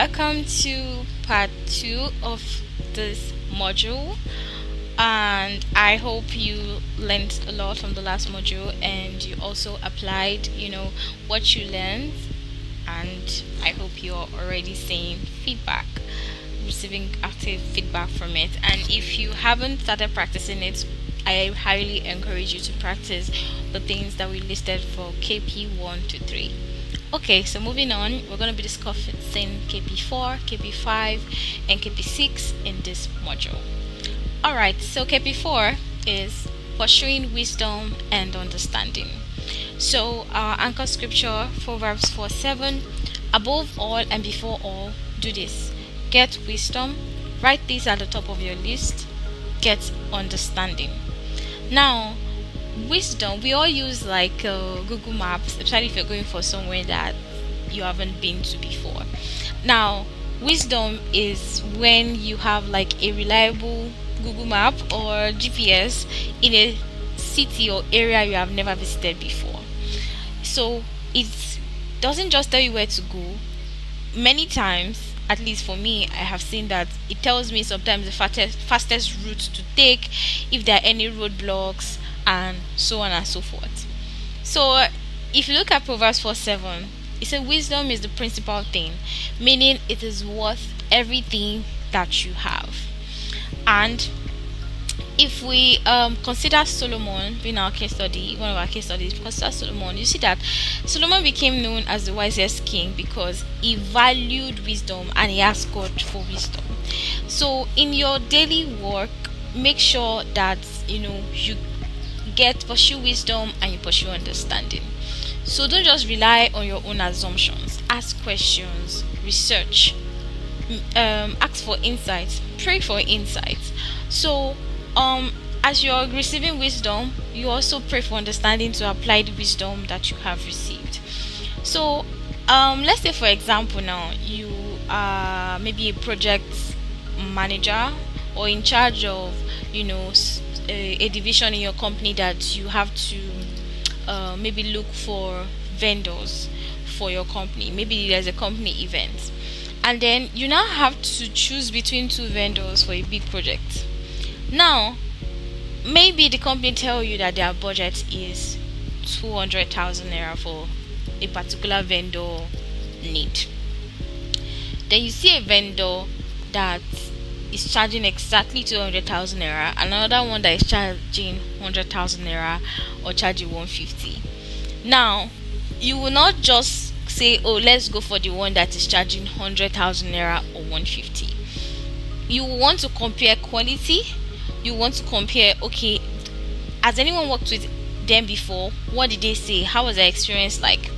welcome to part 2 of this module. And I hope you learned a lot from the last module and you also applied, what you learned. And I hope you're already seeing feedback, receiving active feedback from it. And if you haven't started practicing it, I highly encourage you to practice the things that we listed for KP1 to 3. Okay, so moving on, we're going to be discussing KP4, KP5, and KP6 in this module. Alright, so KP4 is pursuing wisdom and understanding. So our anchor scripture, Proverbs 4:7, above all and before all, do this. Get wisdom, write this at the top of your list, get understanding. Now, wisdom, we all use Google Maps, especially if you're going for somewhere that you haven't been to before. Now, wisdom is when you have a reliable Google Map or GPS in a city or area you have never visited before. So it doesn't just tell you where to go. Many times, at least for me, I have seen that it tells me sometimes the fastest route to take, if there are any roadblocks, and so on and so forth. So if you look at Proverbs 4:7, it says wisdom is the principal thing, meaning it is worth everything that you have. And if we consider Solomon being our case study, one of our case studies, consider Solomon, you see that Solomon became known as the wisest king because he valued wisdom and he asked God for wisdom. So in your daily work, make sure that you pursue wisdom and you pursue understanding. So don't just rely on your own assumptions. Ask questions, research, ask for insights, pray for insights. So as you're receiving wisdom, you also pray for understanding to apply the wisdom that you have received. So let's say, for example, now you are maybe a project manager or in charge of a division in your company that you have to maybe look for vendors for your company. Maybe there's a company event, and then you now have to choose between two vendors for a big project. Now, maybe the company tell you that their budget is 200,000 naira for a particular vendor need. Then you see a vendor that is charging exactly 200,000 naira, another one that is charging 100,000 naira or charging 150. Now, you will not just say, oh, let's go for the one that is charging 100,000 naira or 150. You want to compare quality. You want to compare, okay, has anyone worked with them before? What did they say? How was their experience like?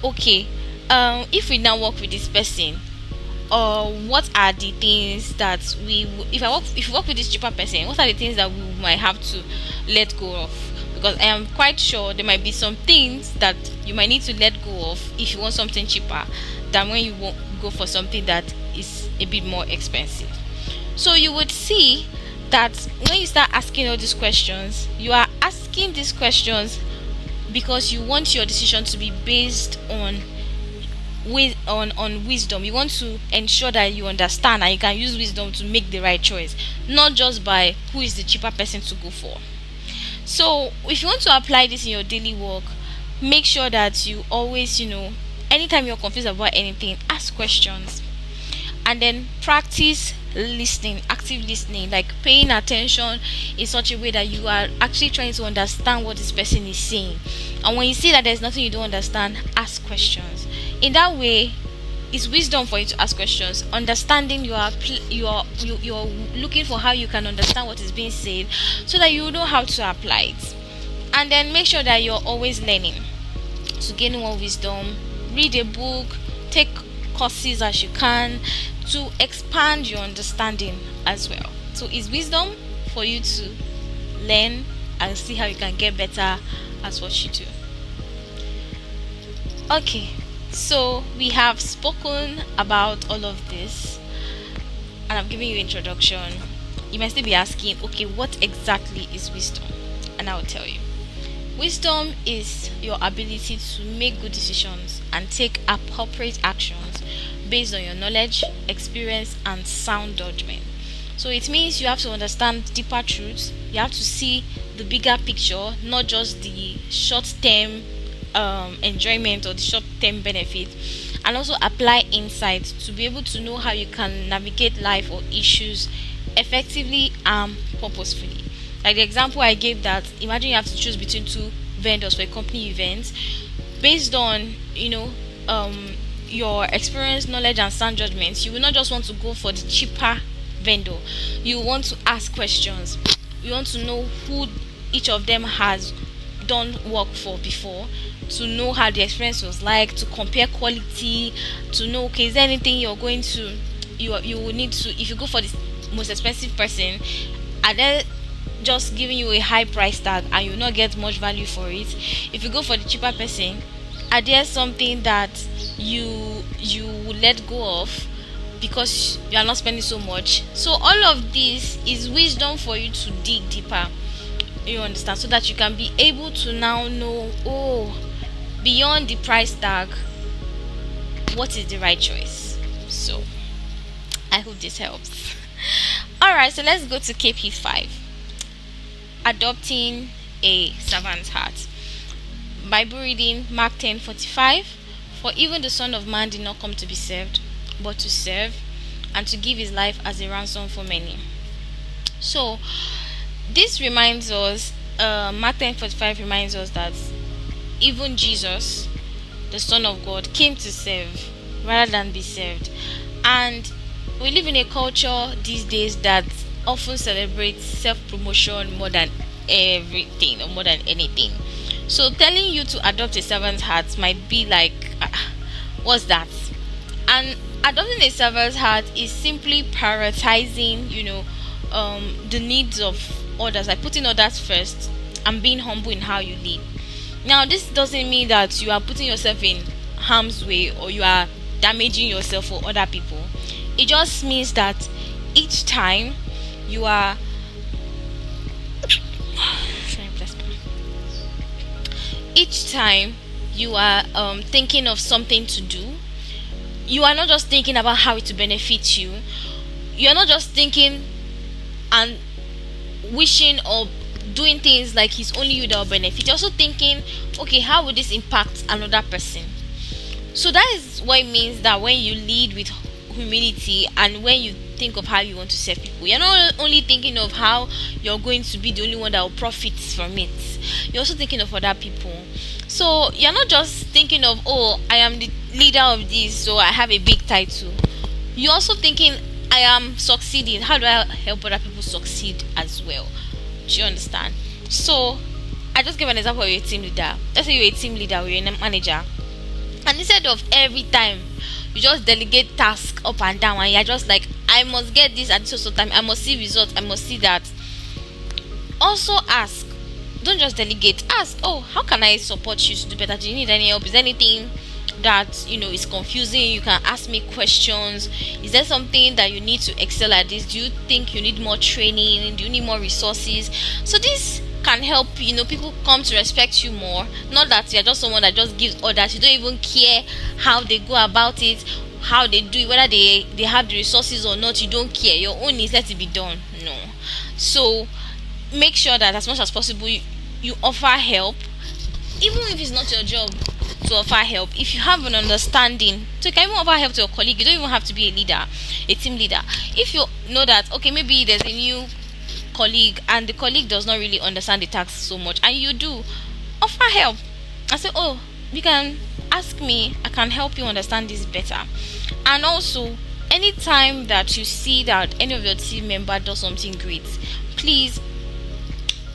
Okay, if we now work with this person, what are the things that if we work with this cheaper person, what are the things that we might have to let go of? Because I am quite sure there might be some things that you might need to let go of if you want something cheaper than when you won't go for something that is a bit more expensive. So you would see that when you start asking all these questions, you are asking these questions because you want your decision to be based on wisdom. You want to ensure that you understand and you can use wisdom to make the right choice, not just by who is the cheaper person to go for. So if you want to apply this in your daily work, make sure that you always, anytime you're confused about anything, ask questions. And then practice listening, active listening, like paying attention in such a way that you are actually trying to understand what this person is saying. And when you see that there's nothing you don't understand, ask questions. In that way, it's wisdom for you to ask questions. Understanding, you're looking for how you can understand what is being said so that you know how to apply it. And then make sure that you're always learning to gain more wisdom. Read a book, take courses as you can to expand your understanding as well. So it's wisdom for you to learn and see how you can get better at what you do. Okay, so we have spoken about all of this and I've given you introduction. You might still be asking, okay, what exactly is wisdom? And I'll tell you. Wisdom is your ability to make good decisions and take appropriate actions based on your knowledge, experience, and sound judgment. So it means you have to understand deeper truths. You have to see the bigger picture, not just the short-term enjoyment or the short-term benefit, and also apply insight to be able to know how you can navigate life or issues effectively and purposefully. Like the example I gave, that imagine you have to choose between two vendors for a company event. Based on your experience, knowledge, and sound judgments, you will not just want to go for the cheaper vendor. You want to ask questions. You want to know who each of them has done work for before, to know how the experience was like, to compare quality, to know, okay, is there anything you're going to you will need to, if you go for the most expensive person, are they just giving you a high price tag and you will not get much value for it? If you go for the cheaper person, are there something that you will let go of because you are not spending so much? So all of this is wisdom for you to dig deeper, you understand, so that you can be able to now know, oh, beyond the price tag, what is the right choice. So I hope this helps. All right, so let's go to Pt.2, adopting a servant's heart. Bible reading, Mark 10:45. For even the Son of Man did not come to be served, but to serve, and to give his life as a ransom for many. So this reminds us, Mark 10:45 reminds us that even Jesus, the Son of God, came to serve rather than be served. And we live in a culture these days that often celebrates self-promotion more than everything or more than anything. So telling you to adopt a servant's heart might be like, what's that? And adopting a servant's heart is simply prioritizing, the needs of others, like putting others first and being humble in how you live. Now, this doesn't mean that you are putting yourself in harm's way or you are damaging yourself for other people. It just means that each time you are thinking of something to do, you are not just thinking about how it will benefit you. You are not just thinking and wishing or doing things like it's only you that will benefit. You're also thinking, okay, how will this impact another person? So that is what it means that when you lead with humility and when you think of how you want to serve people, you're not only thinking of how you're going to be the only one that will profit from it. You're also thinking of other people. So you're not just thinking of, oh, I am the leader of this, so I have a big title. You're also thinking, I am succeeding. How do I help other people succeed as well? Do you understand? So I just give an example of a team leader. Let's say you're a team leader or you're a manager, and instead of every time you just delegate tasks up and down and you're just like, I must get this at this time, I must see results, I must see that. Also ask. Don't just delegate. Ask, oh, how can I support you to do better? Do you need any help? Is there anything that is confusing? You can ask me questions. Is there something that you need to excel at this? Do you think you need more training? Do you need more resources? So this can help people come to respect you more. Not that you're just someone that just gives orders. You don't even care how they go about it, how they do it, whether they have the resources or not. You don't care. Your own is let to be done. No. So make sure that as much as possible you offer help, even if it's not your job to offer help. If you have an understanding, so you can even offer help to your colleague. You don't even have to be a team leader. If you know that, okay, maybe there's a new colleague and the colleague does not really understand the task so much, and you do offer help and say, oh, you can ask me, I can help you understand this better. And also, anytime that you see that any of your team member does something great, please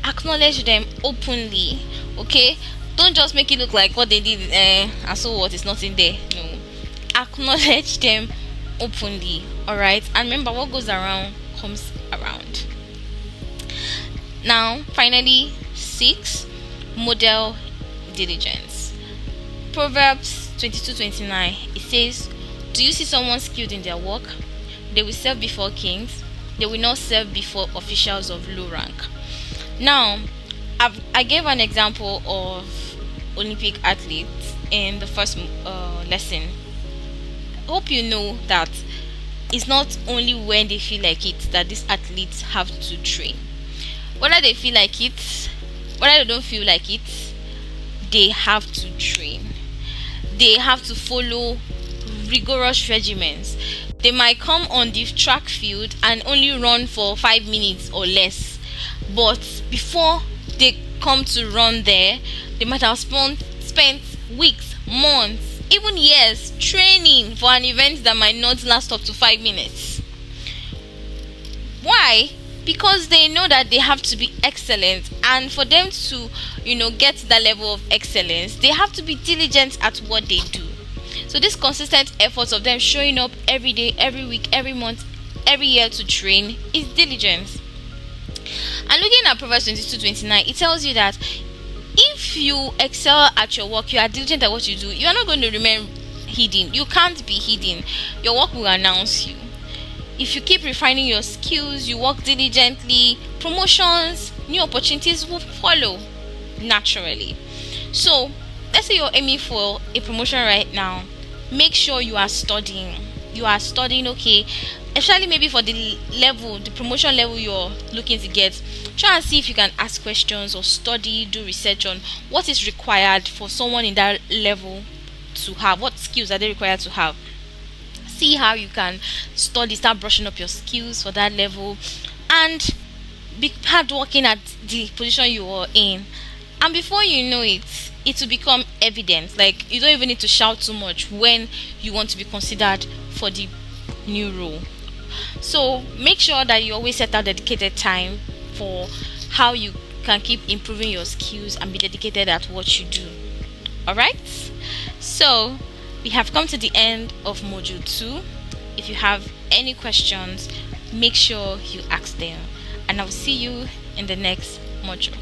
acknowledge them openly. Okay, don't just make it look like what they did and so what is not in there. No, acknowledge them openly. All right, and remember, what goes around comes around. Now finally, 6, model diligence. Proverbs 22:29, it says, do you see someone skilled in their work? They will serve before kings. They will not serve before officials of low rank. Now, I gave an example of Olympic athletes in the first lesson. hope you know that it's not only when they feel like it that these athletes have to train. Whether they feel like it, whether they don't feel like it, they have to train. They have to follow rigorous regimens. They might come on the track field and only run for 5 minutes or less, but before they come to run there, they might have spent weeks, months, even years training for an event that might not last up to 5 minutes. Why? Because they know that they have to be excellent, and for them to get to that level of excellence, they have to be diligent at what they do. So this consistent efforts of them showing up every day, every week, every month, every year to train is diligence. And looking at Proverbs 22:29, it tells you that if you excel at your work, you are diligent at what you do, you are not going to remain hidden. You can't be hidden. Your work will announce you. If you keep refining your skills, you work diligently, promotions, new opportunities will follow naturally. So let's say you're aiming for a promotion right now. Make sure you are studying. Okay, especially maybe for the promotion level you're looking to get. Try and see if you can ask questions or study, do research on what is required for someone in that level to have. What skills are they required to have? See how you can study, start brushing up your skills for that level, and be hardworking at the position you are in. And before you know it, it will become evident. Like, you don't even need to shout too much when you want to be considered for the new role. So make sure that you always set out dedicated time for how you can keep improving your skills and be dedicated at what you do. Alright? So we have come to the end of module 2. If you have any questions, make sure you ask them, and I'll see you in the next module.